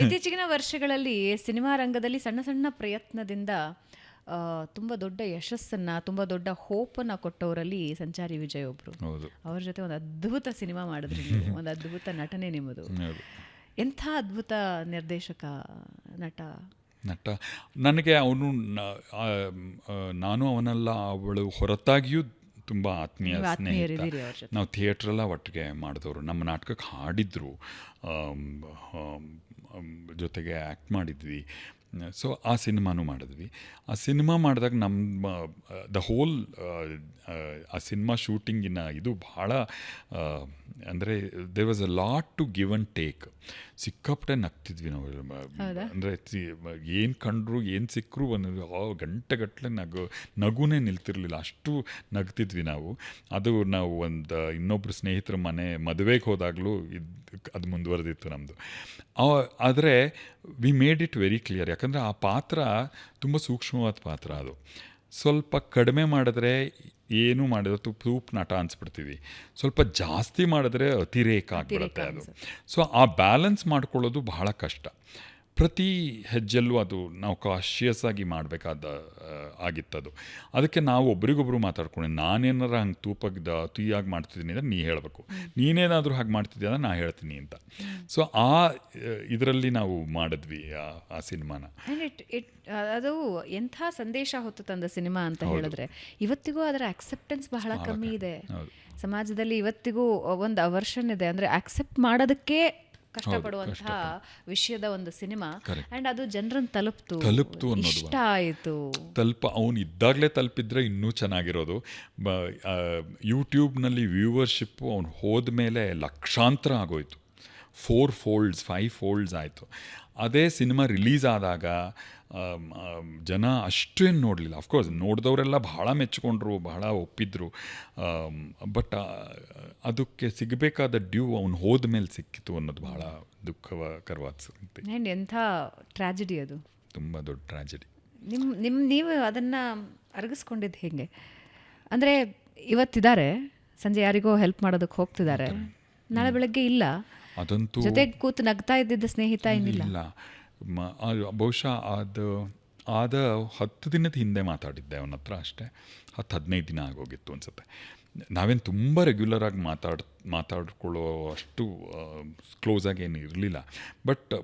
ಇತ್ತೀಚಿನ ವರ್ಷಗಳಲ್ಲಿ ಸಿನಿಮಾ ರಂಗದಲ್ಲಿ ಸಣ್ಣ ಸಣ್ಣ ಪ್ರಯತ್ನದಿಂದ ತುಂಬ ದೊಡ್ಡ ಯಶಸ್ಸನ್ನು, ತುಂಬ ದೊಡ್ಡ ಹೋಪನ್ನು ಕೊಟ್ಟವರಲ್ಲಿ ಸಂಚಾರಿ ವಿಜಯ್ ಒಬ್ಬರು. ಅವ್ರ ಜೊತೆ ಒಂದು ಅದ್ಭುತ ಸಿನಿಮಾ ಮಾಡಿದ್ರಿ ನೀವು, ಒಂದು ಅದ್ಭುತ ನಟನೆ ನಿಮ್ಮದು. ಎಂಥ ಅದ್ಭುತ ನಿರ್ದೇಶಕ, ನಟ. ನನಗೆ ಅವನು, ನಾನು ಅವನೆಲ್ಲ ಅವಳು ಹೊರತಾಗಿಯೂ ತುಂಬ ಆತ್ಮೀಯ ಸ್ನೇಹಿತ. ನಾವು ಥಿಯೇಟ್ರೆಲ್ಲ ಒಟ್ಟಿಗೆ ಮಾಡಿದವರು, ನಮ್ಮ ನಾಟಕಕ್ಕೆ ಹಾಡಿದ್ರು, ಜೊತೆಗೆ ಆ್ಯಕ್ಟ್ ಮಾಡಿದ್ವಿ. ಸೊ ಆ ಸಿನಿಮಾನೂ ಮಾಡಿದ್ವಿ. ಆ ಸಿನಿಮಾ ಮಾಡಿದಾಗ ನಮ್ಮ ದ ಹೋಲ್ ಆ ಸಿನಿಮಾ ಶೂಟಿಂಗಿನ ಇದು ಭಾಳ ಅಂದರೆ there was a lot to give and take. ಸಿಕ್ಕಾಪಟ್ಟೆ ನಗ್ತಿದ್ವಿ ನಾವು. ಅಂದರೆ ಏನು ಕಂಡ್ರು ಏನು ಸಿಕ್ಕರು ಗಂಟೆಗಟ್ಟಲೆ ನಗುನೇ ನಿಲ್ತಿರ್ಲಿಲ್ಲ, ಅಷ್ಟು ನಗ್ತಿದ್ವಿ ನಾವು. ಅದು ನಾವು ಒಂದು ಇನ್ನೊಬ್ಬರು ಸ್ನೇಹಿತರ ಮದುವೆಗೆ ಹೋದಾಗಲೂ ಅದು ಮುಂದುವರೆದಿತ್ತು ನಮ್ಮದು. ಆದರೆ we made it very clear, ಯಾಕಂದರೆ ಆ ಪಾತ್ರ ತುಂಬ ಸೂಕ್ಷ್ಮವಾದ ಪಾತ್ರ. ಅದು ಸ್ವಲ್ಪ ಕಡಿಮೆ ಮಾಡಿದ್ರೆ ಏನು ಮಾಡಿದ್ರೆ ತೂಪ್ ನಟ ಅನ್ಸ್ಬಿಡ್ತೀವಿ, ಸ್ವಲ್ಪ ಜಾಸ್ತಿ ಮಾಡಿದ್ರೆ ಅತಿರೇಕ ಆಗಿಬಿಡುತ್ತೆ ಅದು. ಸೊ ಆ ಬ್ಯಾಲೆನ್ಸ್ ಮಾಡ್ಕೊಳ್ಳೋದು ಬಹಳ ಕಷ್ಟ. ಪ್ರತಿ ಹೆಜ್ಜೆಲ್ಲೂ ಅದು ನಾವು ಕಾಶಿಯಸ್ ಆಗಿ ಮಾಡಬೇಕಾದ ಆಗಿತ್ತದು. ಅದಕ್ಕೆ ನಾವು ಒಬ್ರಿಗೊಬ್ರು ಮಾತಾಡ್ಕೊಂಡು, ನಾನೇನಾರ ಹಂಗೆ ಅತಿಯಾಗಿ ಮಾಡ್ತಿದ್ದೀನಿ ಅಂದರೆ ನೀ ಹೇಳಬೇಕು, ನೀನೇನಾದರೂ ಹಾಗೆ ಮಾಡ್ತಿದ್ದೆ ಅಂದರೆ ನಾ ಹೇಳ್ತೀನಿ ಅಂತ. ಸೊ ಆ ಇದರಲ್ಲಿ ನಾವು ಮಾಡಿದ್ವಿ ಆ ಸಿನಿಮಾನ. ಅದು ಎಂಥ ಸಂದೇಶ ಹೊತ್ತು ತಂದ ಸಿನಿಮಾ ಅಂತ ಹೇಳಿದ್ರೆ, ಇವತ್ತಿಗೂ ಅದರ ಅಕ್ಸೆಪ್ಟೆನ್ಸ್ ಬಹಳ ಕಮ್ಮಿ ಇದೆ ಸಮಾಜದಲ್ಲಿ. ಇವತ್ತಿಗೂ ಒಂದು ಅವರ್ಷನ್ ಇದೆ, ಅಂದರೆ ಅಕ್ಸೆಪ್ಟ್ ಮಾಡೋದಕ್ಕೆ ಕಷ್ಟಪಡುವಂತಹ ವಿಷಯದ ಒಂದು ಸಿನಿಮಾ. ಅಂಡ್ ಅದು ಜನರನ್ನು ತಲುಪ್ತು ಅನ್ನೋದು ಇಷ್ಟ ಆಯಿತು. ಅವನು ಇದ್ದಾಗಲೇ ತಲುಪಿದ್ರೆ ಇನ್ನೂ ಚೆನ್ನಾಗಿರೋದು. ಯೂಟ್ಯೂಬ್ನಲ್ಲಿ ವ್ಯೂವರ್ಶಿಪ್ಪು ಅವನು ಹೋದ ಮೇಲೆ ಲಕ್ಷಾಂತರ ಆಗೋಯ್ತು, 4 folds 5 folds ಆಯಿತು. ಅದೇ ಸಿನಿಮಾ ರಿಲೀಸ್ ಆದಾಗ ಜನ ಅಷ್ಟೇನು ನೋಡಲಿಲ್ಲ. ಅಫ್ಕೋರ್ಸ್ ನೋಡಿದವರೆಲ್ಲ ಬಹಳ ಮೆಚ್ಚಿಕೊಂಡ್ರು, ಬಹಳ ಒಪ್ಪಿದ್ರು. ಬಟ್ ಅದಕ್ಕೆ ಸಿಗಬೇಕಾದ ಡ್ಯೂ ಅವನು ಹೋದ ಮೇಲೆ ಸಿಕ್ಕಿತು ಅನ್ನೋದು ಬಹಳ ದುಃಖಕರವಾದ ಸಂಗತಿ. ಎಂಥ ಟ್ರ್ಯಾಜಿಡಿ ಅದು, ತುಂಬ ದೊಡ್ಡ ಟ್ರ್ಯಾಜಿಡಿ. ನೀವು ಅದನ್ನು ಅರಗಿಸ್ಕೊಂಡಿದ್ದು ಹೇಗೆ? ಅಂದರೆ ಇವತ್ತಿದ್ದಾರೆ, ಸಂಜೆ ಯಾರಿಗೋ ಹೆಲ್ಪ್ ಮಾಡೋದಕ್ಕೆ ಹೋಗ್ತಿದ್ದಾರೆ, ನಾಳೆ ಬೆಳಗ್ಗೆ ಇಲ್ಲ, ಅದಂತೂ ಜೊತೆಗೆ ಕೂತು ನಗ್ತಾ ಇದ್ದಿದ್ದ ಸ್ನೇಹಿತ ಏನಿಲ್ಲ. ಬಹುಶಃ ಆದ 10 ದಿನದ ಹಿಂದೆ ಮಾತಾಡಿದ್ದೆ ಅವನ ಹತ್ರ, ಅಷ್ಟೇ 10-15 ದಿನ ಆಗೋಗಿತ್ತು ಅನ್ಸುತ್ತೆ. ನಾವೇನು ತುಂಬ ರೆಗ್ಯುಲರಾಗಿ ಮಾತಾಡ್ಕೊಳ್ಳೋ ಅಷ್ಟು ಕ್ಲೋಸಾಗಿ ಏನು ಇರಲಿಲ್ಲ. ಬಟ್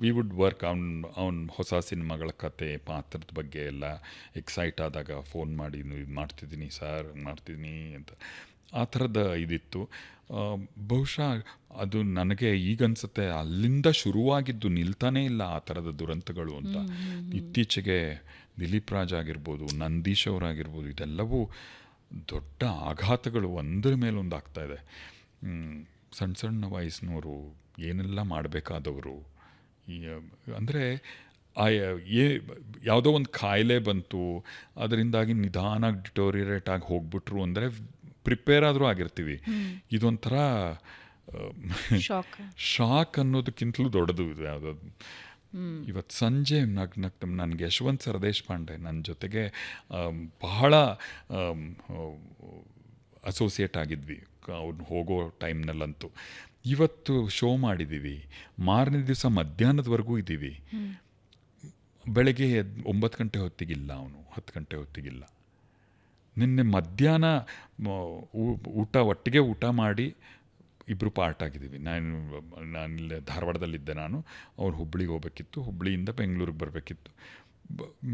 ವಿ ವುಡ್ ವರ್ಕ್ ಅವ್ನ ಹೊಸ ಸಿನಿಮಾಗಳ ಕತೆ, ಪಾತ್ರದ ಬಗ್ಗೆ ಎಲ್ಲ ಎಕ್ಸೈಟ್ ಆದಾಗ ಫೋನ್ ಮಾಡಿ, ಇದು ಮಾಡ್ತಿದ್ದೀನಿ ಸರ್, ಮಾಡ್ತಿದ್ದೀನಿ ಅಂತ, ಆ ಥರದ ಇದಿತ್ತು. ಬಹುಶಃ ಅದು ನನಗೆ ಈಗನ್ಸುತ್ತೆ ಅಲ್ಲಿಂದ ಶುರುವಾಗಿದ್ದು ನಿಲ್ತಾನೇ ಇಲ್ಲ ಆ ಥರದ ದುರಂತಗಳು ಅಂತ. ಇತ್ತೀಚೆಗೆ ದಿಲೀಪ್ ರಾಜ್ ಆಗಿರ್ಬೋದು, ನಂದೀಶ್ ಅವರಾಗಿರ್ಬೋದು, ಇದೆಲ್ಲವೂ ದೊಡ್ಡ ಆಘಾತಗಳು ಒಂದರ ಮೇಲೊಂದು ಆಗ್ತಾಯಿದೆ. ಸಣ್ಣ ಸಣ್ಣ ವಯಸ್ಸಿನವರು, ಏನೆಲ್ಲ ಮಾಡಬೇಕಾದವರು. ಅಂದರೆ ಯಾವುದೋ ಒಂದು ಕಾಯಿಲೆ ಬಂತು, ಅದರಿಂದಾಗಿ ನಿಧಾನಾಗಿ ಡಿಟೋರಿಯರೇಟ್ ಆಗಿ ಹೋಗ್ಬಿಟ್ರು ಅಂದರೆ ಪ್ರಿಪೇರ್ ಆದರೂ ಆಗಿರ್ತೀವಿ. ಇದೊಂಥರ ಶಾಕ್ ಅನ್ನೋದಕ್ಕಿಂತಲೂ ದೊಡ್ಡದು ಇದು ಯಾವುದಾದ್ರು. ಇವತ್ತು ಸಂಜೆ ನನಗೆ ಯಶವಂತ್ ಸರ್ದೇಶ್ ಪಾಂಡೆ ನನ್ನ ಜೊತೆಗೆ ಬಹಳ ಅಸೋಸಿಯೇಟ್ ಆಗಿದ್ವಿ ಅವ್ನು ಹೋಗೋ ಟೈಮ್ನಲ್ಲಂತೂ. ಇವತ್ತು ಶೋ ಮಾಡಿದ್ದೀವಿ, ಮಾರನೇ ದಿವಸ ಮಧ್ಯಾಹ್ನದವರೆಗೂ ಇದ್ದೀವಿ. ಬೆಳಗ್ಗೆ 9 ಗಂಟೆ ಹೊತ್ತಿಗಿಲ್ಲ, ಅವನು 10 ಗಂಟೆ ಹೊತ್ತಿಗಿಲ್ಲ. ನಿನ್ನೆ ಮಧ್ಯಾಹ್ನ ಒಟ್ಟಿಗೆ ಊಟ ಮಾಡಿ ಇಬ್ಬರು ಪಾರ್ಟ್ ಆಗಿದ್ದೀವಿ. ನಾನಿಲ್ಲಿ ಧಾರವಾಡದಲ್ಲಿದ್ದೆ, ಅವ್ರು ಹುಬ್ಳಿಗೆ ಹೋಗ್ಬೇಕಿತ್ತು, ಹುಬ್ಳಿಯಿಂದ ಬೆಂಗಳೂರಿಗೆ ಬರಬೇಕಿತ್ತು.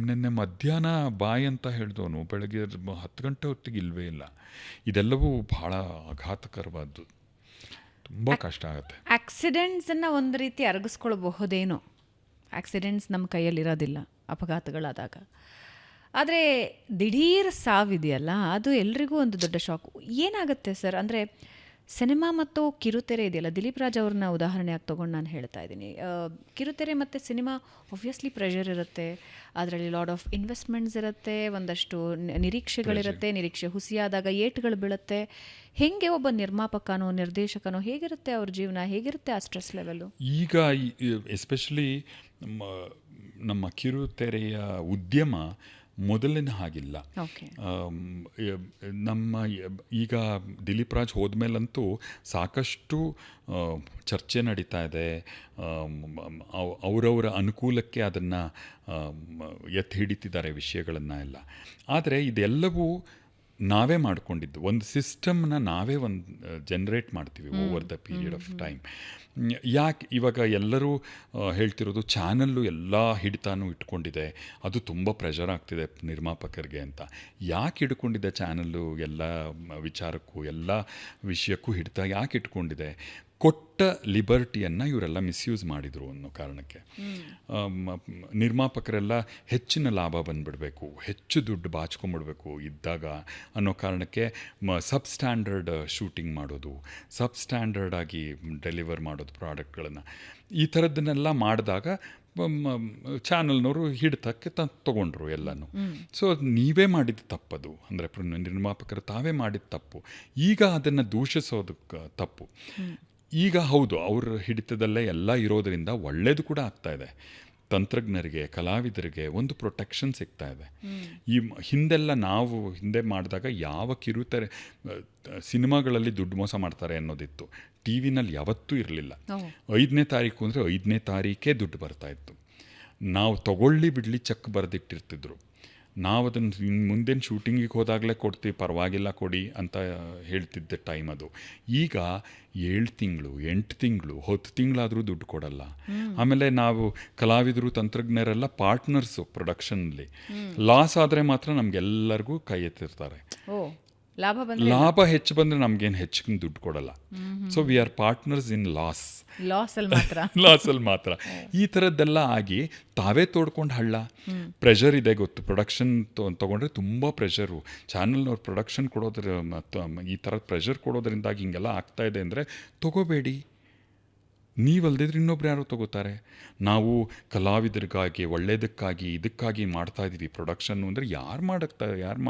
ನಿನ್ನೆ ಮಧ್ಯಾಹ್ನ ಬಾಯ್ ಅಂತ ಹೇಳಿದವನು ಬೆಳಗ್ಗೆ 10 ಗಂಟೆ ಹೊತ್ತಿಗೆ ಇಲ್ಲವೇ ಇಲ್ಲ. ಇದೆಲ್ಲವೂ ಭಾಳ ಆಘಾತಕರವಾದ್ದು, ತುಂಬ ಕಷ್ಟ ಆಗುತ್ತೆ. ಆಕ್ಸಿಡೆಂಟ್ಸನ್ನು ಒಂದು ರೀತಿ ಅರಗಿಸ್ಕೊಳ್ಬಹುದೇನೋ, ಆಕ್ಸಿಡೆಂಟ್ಸ್ ನಮ್ಮ ಕೈಯಲ್ಲಿರೋದಿಲ್ಲ ಅಪಘಾತಗಳಾದಾಗ. ಆದರೆ ದಿಢೀರ್ ಸಾವಿದೆಯಲ್ಲ, ಅದು ಎಲ್ರಿಗೂ ಒಂದು ದೊಡ್ಡ ಶಾಕ್. ಏನಾಗುತ್ತೆ ಸರ್, ಅಂದರೆ ಸಿನಿಮಾ ಮತ್ತು ಕಿರುತೆರೆ ಇದೆಯಲ್ಲ, ದಿಲೀಪ್ ರಾಜ್ ಅವ್ರನ್ನ ಉದಾಹರಣೆಯಾಗಿ ತೊಗೊಂಡು ನಾನು ಹೇಳ್ತಾ ಇದ್ದೀನಿ. ಕಿರುತೆರೆ ಮತ್ತು ಸಿನಿಮಾ ಆಬ್ವಿಯಸ್ಲಿ ಪ್ರೆಷರ್ ಇರುತ್ತೆ, ಅದರಲ್ಲಿ ಲಾಟ್ ಆಫ್ ಇನ್ವೆಸ್ಟ್ಮೆಂಟ್ಸ್ ಇರುತ್ತೆ, ಒಂದಷ್ಟು ನಿರೀಕ್ಷೆಗಳಿರುತ್ತೆ, ನಿರೀಕ್ಷೆ ಹುಸಿಯಾದಾಗ ಏಟುಗಳು ಬೀಳುತ್ತೆ. ಹೇಗೆ ಒಬ್ಬ ನಿರ್ಮಾಪಕನೋ ನಿರ್ದೇಶಕನೋ ಹೇಗಿರುತ್ತೆ ಅವ್ರ ಜೀವನ, ಹೇಗಿರುತ್ತೆ ಆ ಸ್ಟ್ರೆಸ್ ಲೆವೆಲ್ಲು? ಈಗ ಎಸ್ಪೆಷಲಿ ನಮ್ಮ ಕಿರುತೆರೆಯ ಉದ್ಯಮ ಮೊದಲಿನ ಹಾಗಿಲ್ಲ. ಓಕೆ. ನಮ್ಮ ಈಗ ದಿಲೀಪ್ ರಾಜ್ ಹೋದ್ಮೇಲಂತೂ ಸಾಕಷ್ಟು ಚರ್ಚೆ ನಡೀತಾ ಇದೆ. ಅವರವರ ಅನುಕೂಲಕ್ಕೆ ಅದನ್ನು ಎತ್ತಿ ಹಿಡಿತಿದ್ದಾರೆ ವಿಷಯಗಳನ್ನು ಎಲ್ಲ. ಆದರೆ ಇದೆಲ್ಲವೂ ನಾವೇ ಮಾಡ್ಕೊಂಡಿದ್ದು, ಒಂದು ಸಿಸ್ಟಮ್ನ ನಾವೇ ಒಂದು ಜನ್ರೇಟ್ ಮಾಡ್ತೀವಿ over the period of time. ಯಾಕೆ ಇವಾಗ ಎಲ್ಲರೂ ಹೇಳ್ತಿರೋದು ಚಾನಲ್ಲು ಎಲ್ಲ ಹಿಡಿತಾನು ಇಟ್ಕೊಂಡಿದೆ, ಅದು ತುಂಬ ಪ್ರೆಷರ್ ಆಗ್ತಿದೆ ನಿರ್ಮಾಪಕರಿಗೆ ಅಂತ. ಯಾಕೆ ಹಿಡ್ಕೊಂಡಿದೆ ಚಾನಲ್ಲು? ಎಲ್ಲ ವಿಚಾರಕ್ಕೂ ಎಲ್ಲ ವಿಷಯಕ್ಕೂ ಹಿಡಿತ ಯಾಕೆ ಇಟ್ಕೊಂಡಿದೆ? ಕೊಟ್ಟ ಲಿಬರ್ಟಿಯನ್ನು ಇವರೆಲ್ಲ ಮಿಸ್ಯೂಸ್ ಮಾಡಿದರು ಅನ್ನೋ ಕಾರಣಕ್ಕೆ. ನಿರ್ಮಾಪಕರೆಲ್ಲ ಹೆಚ್ಚಿನ ಲಾಭ ಬಂದುಬಿಡಬೇಕು, ಹೆಚ್ಚು ದುಡ್ಡು ಬಾಚ್ಕೊಂಬಿಡ್ಬೇಕು ಇದ್ದಾಗ ಅನ್ನೋ ಕಾರಣಕ್ಕೆ ಸಬ್ ಸ್ಟ್ಯಾಂಡರ್ಡ್ ಶೂಟಿಂಗ್ ಮಾಡೋದು, ಸಬ್ ಸ್ಟ್ಯಾಂಡರ್ಡ್ ಆಗಿ ಡೆಲಿವರ್ ಮಾಡೋದು ಪ್ರಾಡಕ್ಟ್ಗಳನ್ನು, ಈ ಥರದ್ದನ್ನೆಲ್ಲ ಮಾಡಿದಾಗ ಚಾನಲ್ನವರು ಹಿಡಿತಕ್ಕೆ ತೊಗೊಂಡ್ರು ಎಲ್ಲನೂ. ಸೊ ನೀವೇ ಮಾಡಿದ ತಪ್ಪದು, ಅಂದರೆ ನಿರ್ಮಾಪಕರು ತಾವೇ ಮಾಡಿದ ತಪ್ಪು. ಈಗ ಅದನ್ನು ದೂಷಿಸೋದಕ್ಕೆ ತಪ್ಪು. ಈಗ ಹೌದು, ಅವ್ರ ಹಿಡಿತದಲ್ಲೇ ಎಲ್ಲ ಇರೋದರಿಂದ ಒಳ್ಳೆಯದು ಕೂಡ ಆಗ್ತಾಯಿದೆ. ತಂತ್ರಜ್ಞರಿಗೆ, ಕಲಾವಿದರಿಗೆ ಒಂದು ಪ್ರೊಟೆಕ್ಷನ್ ಸಿಗ್ತಾ ಇದೆ. ಈ ನಾವು ಹಿಂದೆ ಮಾಡಿದಾಗ ಯಾವ ಕಿರುತೆರೆ ಸಿನಿಮಾಗಳಲ್ಲಿ ದುಡ್ಡು ಮೋಸ ಮಾಡ್ತಾರೆ ಅನ್ನೋದಿತ್ತು, ಟಿ ವಿನಲ್ಲಿ ಯಾವತ್ತೂ ಇರಲಿಲ್ಲ. 5ನೇ ತಾರೀಕು ಅಂದರೆ 5ನೇ ತಾರೀಕೇ ದುಡ್ಡು ಬರ್ತಾಯಿತ್ತು. ನಾವು ತಗೊಳ್ಳಿ ಬಿಡಲಿ ಚೆಕ್ ಬರೆದಿಟ್ಟಿರ್ತಿದ್ರು. ನಾವು ಅದನ್ನು ಮುಂದಿನ ಶೂಟಿಂಗಿಗೆ ಹೋದಾಗಲೇ ಕೊಡ್ತೀವಿ, ಪರವಾಗಿಲ್ಲ ಕೊಡಿ ಅಂತ ಹೇಳ್ತಿದ್ದೆ ಟೈಮ್ ಅದು. ಈಗ 7 ತಿಂಗಳು, 8 ತಿಂಗಳು, 10 ತಿಂಗಳಾದರೂ ದುಡ್ಡು ಕೊಡಲ್ಲ. ಆಮೇಲೆ ನಾವು ಕಲಾವಿದರು, ತಂತ್ರಜ್ಞರೆಲ್ಲ ಪಾರ್ಟ್ನರ್ಸು ಪ್ರೊಡಕ್ಷನ್ಲಿ. ಲಾಸ್ ಆದರೆ ಮಾತ್ರ ನಮಗೆಲ್ಲರಿಗೂ ಕೈ ಎತ್ತಿರ್ತಾರೆ. ಲಾಭ ಹೆಚ್ಚು ಬಂದರೆ ನಮಗೇನು ಹೆಚ್ಚಿಗೆ ದುಡ್ಡು ಕೊಡಲ್ಲ. So we are partners in ಲಾಸಲ್ಲಿ ಮಾತ್ರ. ಈ ಥರದ್ದೆಲ್ಲ ಆಗಿ ತಾವೇ ತೋಡ್ಕೊಂಡು ಹಳ್ಳ. ಪ್ರೆಷರ್ ಇದೆ ಗೊತ್ತು, ಪ್ರೊಡಕ್ಷನ್ ತೊಗೊಂಡ್ರೆ ತುಂಬ ಪ್ರೆಷರು. ಚಾನಲ್ನವ್ರು ಪ್ರೊಡಕ್ಷನ್ ಕೊಡೋದ್ರ ಮತ್ತು ಈ ಥರದ ಪ್ರೆಷರ್ ಕೊಡೋದ್ರಿಂದಾಗಿ ಹಿಂಗೆಲ್ಲ ಆಗ್ತಾಯಿದೆ ಅಂದರೆ ತೊಗೋಬೇಡಿ. ನೀವಲ್ದಿದ್ರೆ ಇನ್ನೊಬ್ರು ಯಾರು ತೊಗೋತಾರೆ? ನಾವು ಕಲಾವಿದರಿಗಾಗಿ, ಒಳ್ಳೆಯದಕ್ಕಾಗಿ, ಇದಕ್ಕಾಗಿ ಮಾಡ್ತಾಯಿದ್ದೀವಿ ಪ್ರೊಡಕ್ಷನ್ನು ಅಂದರೆ ಯಾರು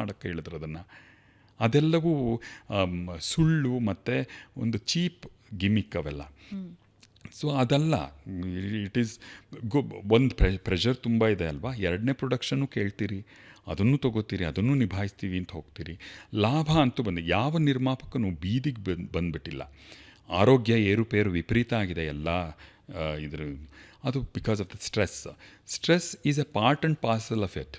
ಮಾಡೋಕ್ಕೆ ಹೇಳಿದ್ರು ಅದನ್ನು? ಅದೆಲ್ಲವೂ ಸುಳ್ಳು ಮತ್ತು ಒಂದು ಚೀಪ್ ಗಿಮಿಕ್ ಅವೆಲ್ಲ. ಸೊ ಅದಲ್ಲ, ಇಟ್ ಈಸ್ ಒಂದು ಪ್ರೆಷರ್ ತುಂಬ ಇದೆ ಅಲ್ವಾ. 2ನೇ ಪ್ರೊಡಕ್ಷನ್ನು ಕೇಳ್ತೀರಿ, ಅದನ್ನು ತೊಗೋತೀರಿ, ಅದನ್ನು ನಿಭಾಯಿಸ್ತೀವಿ ಅಂತ ಹೋಗ್ತೀರಿ. ಲಾಭ ಅಂತೂ ಯಾವ ನಿರ್ಮಾಪಕನೂ ಬೀದಿಗೆ ಬಂದುಬಿಟ್ಟಿಲ್ಲ. ಆರೋಗ್ಯ ಏರುಪೇರು ವಿಪರೀತ ಆಗಿದೆ ಎಲ್ಲ ಇದ್ರ. ಅದು because of the stress is A part and parcel of it.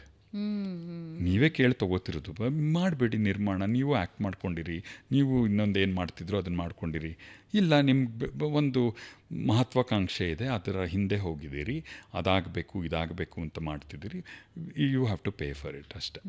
ನೀವೇ ಕೇಳಿ ತೊಗೋತಿರೋದು. ಮಾಡಬೇಡಿ ನಿರ್ಮಾಣ, ನೀವು ಆ್ಯಕ್ಟ್ ಮಾಡ್ಕೊಂಡಿರಿ, ನೀವು ಇನ್ನೊಂದು ಏನು ಮಾಡ್ತಿದ್ರು ಅದನ್ನು ಮಾಡ್ಕೊಂಡಿರಿ. ಇಲ್ಲ, ನಿಮ್ಗೆ ಒಂದು ಮಹತ್ವಾಕಾಂಕ್ಷೆ ಇದೆ, ಅದರ ಹಿಂದೆ ಹೋಗಿದ್ದೀರಿ, ಅದಾಗಬೇಕು ಇದಾಗಬೇಕು ಅಂತ ಮಾಡ್ತಿದ್ದೀರಿ, you have to pay for it ಅಷ್ಟೆ.